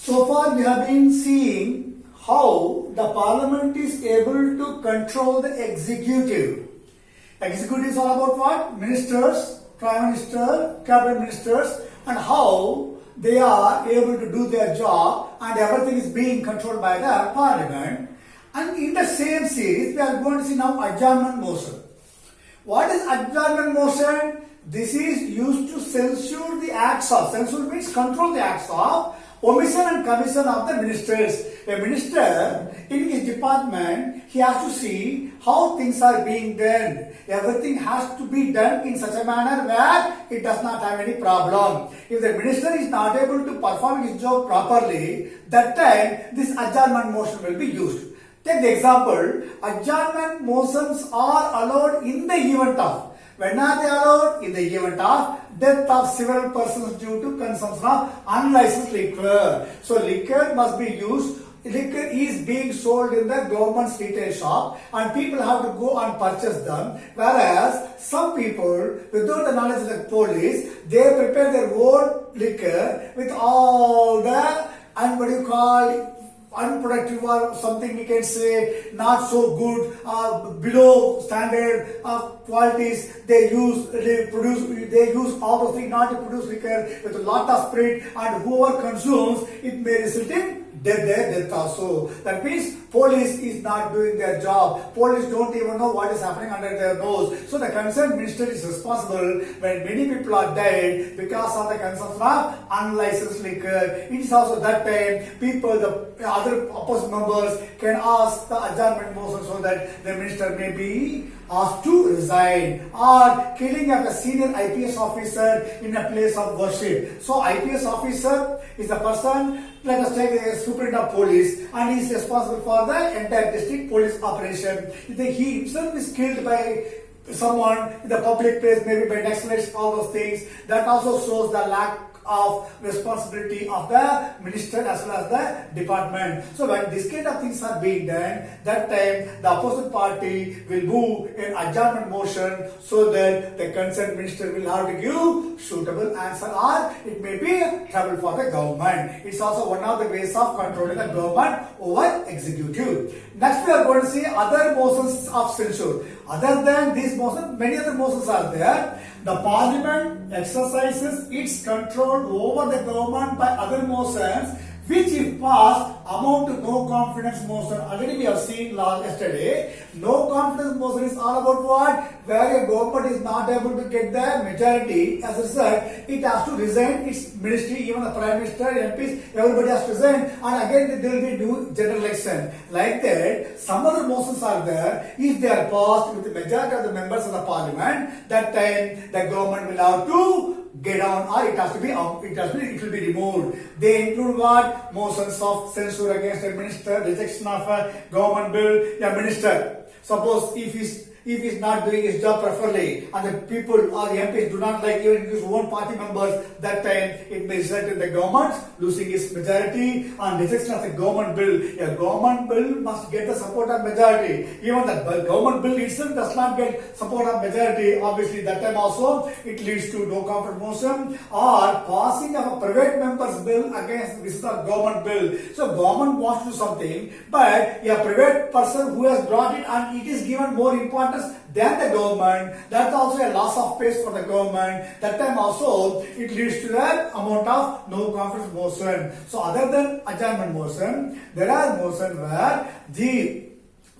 So far we have been seeing how the parliament is able to control the executive. Executive is all about what? Ministers, prime minister, cabinet ministers, and how they are able to do their job and everything is being controlled by the parliament. And in the same series we are going to see now adjournment motion. What is adjournment motion? This is used to censure the acts of, censure means control the acts of omission and commission of the ministers. A minister in his department, he has to see how things are being done. Everything has to be done in such a manner where it does not have any problem. If the minister is not able to perform his job properly, that time this adjournment motion will be used. Take the example, adjournment motions are allowed in the event of. When are they allowed? In the event of death of several persons due to consumption of unlicensed liquor. So liquor must be used. Liquor is being sold in the government's retail shop and people have to go and purchase them. Whereas some people, without the knowledge of the police, they prepare their own liquor with all the, and what do you call, unproductive or something we can say not so good below standard qualities. They use all those things not to produce liquor with a lot of spirit, and whoever consumes it may result in death also. That means police is not doing their job. Police don't even know what is happening under their nose. So the concerned minister is responsible when many people are dead because of the consumption of unlicensed liquor. It is also that time people, the other opposite members can ask the adjournment motion so that the minister may be asked to resign, or killing of a senior IPS officer in a place of worship. So IPS officer is the person, let us take the superintendent of police, and he is responsible for the entire district police operation. If he himself is killed by someone in the public place, maybe by Naxalites, all those things, that also shows the lack of responsibility of the minister as well as the department. So when this kind of things are being done, that time the opposite party will move an adjournment motion so that the concerned minister will have to give suitable answer, or it may be trouble for the government. It's also one of the ways of controlling the government over executive. Next we are going to see other motions of censure. Other than these motions, many other motions are there. The parliament exercises its control over the government by other motions which if passed amount to no confidence motion. Already we have seen yesterday. No confidence motion is all about what? Where a government is not able to get the majority. As a result, it has to resign its ministry, even the prime minister, MPs, everybody has to resign, and again there will be new general election. Like that, some other motions are there. If they are passed with the majority of the members of the parliament, that time the government will have to get down, or it will be removed. They include what? Motions of censure against a minister, rejection of a government bill. A minister, suppose if he's not doing his job properly and the people or the MPs do not like even his own party members, that time it may result in the government losing its majority and rejection of the government bill. A government bill must get the support of majority. Even the government bill itself does not get support of majority. Obviously that time also it leads to no confidence motion or passing of a private member's bill against this the government bill. So government wants to do something, but a private person who has brought it and it is given more importance than the government, that's also a loss of face for the government. That time also it leads to the amount of no confidence motion. So other than adjournment motion, there are motions where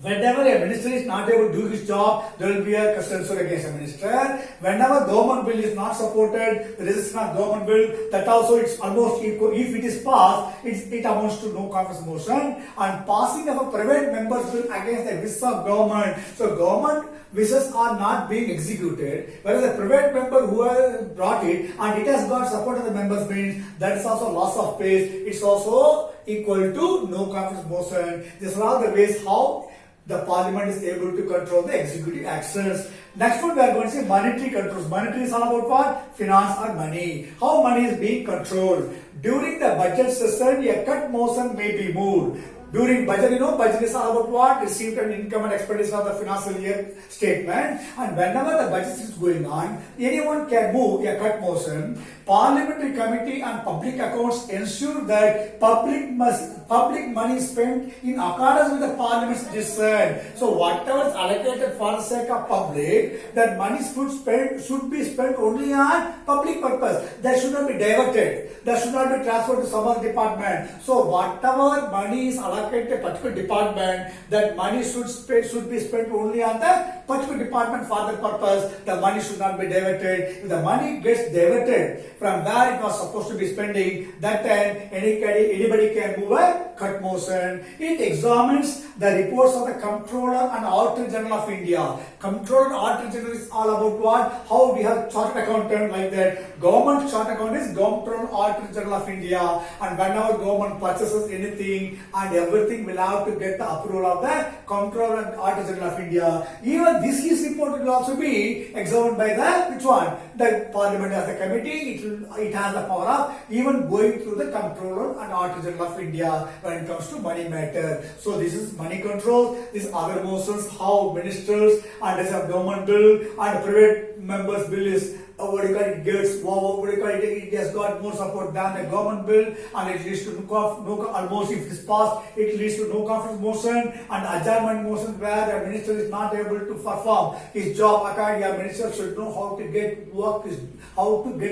whenever a minister is not able to do his job, there will be a censure against a minister. Whenever government bill is not supported, the resistance of government bill, that also it's almost equal. If it is passed, it amounts to no confidence motion. And passing of a private member's bill against the wishes of government. So government wishes are not being executed, whereas a private member who has brought it and it has got support of the members means that is also loss of face. It's also equal to no confidence motion. These are all the ways how the parliament is able to control the executive actions. Next one we are going to say monetary controls. Monetary is all about what? Finance or money. How money is being controlled. During the budget session, a cut motion may be moved. During budget, budget is all about what? Received and income and expenditure of the financial year statement. And whenever the budget is going on, anyone can move a cut motion. Parliamentary Committee on Public Accounts ensure that public money spent in accordance with the Parliament's decision. So whatever is allocated for the sake of public, that money should be spent only on public purpose. That should not be diverted. That should not be transferred to some other department. So whatever money is allocated to a particular department, that money should be spent only on the particular department for the purpose. The money should not be diverted. If the money gets diverted from where it was supposed to be spending, that time anybody can move a cut motion. It examines the reports of the Comptroller and Auditor General of India. Comptroller and Auditor General is all about what? How we have chartered accountant like that. Government chartered accountant is Comptroller and Auditor General of India. And whenever government purchases anything and everything will have to get the approval of the Comptroller and Auditor General of India. Even this is report will also be examined by the which one? The Parliament as a committee. It has the power of even going through the Comptroller and Auditor General of India when it comes to money matter. So this is money control. These other motions, how ministers and as a government bill and private members bill is it has got more support than the government bill, and it leads to almost if it is passed, it leads to no confidence motion and adjournment motion where the minister is not able to perform his job. A minister should know how to get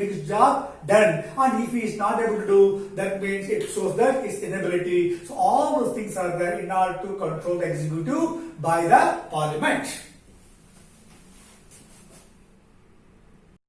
his job done, and if he is not able to do, that means it shows that his inability. So all those things are there in order to control the executive by the Parliament.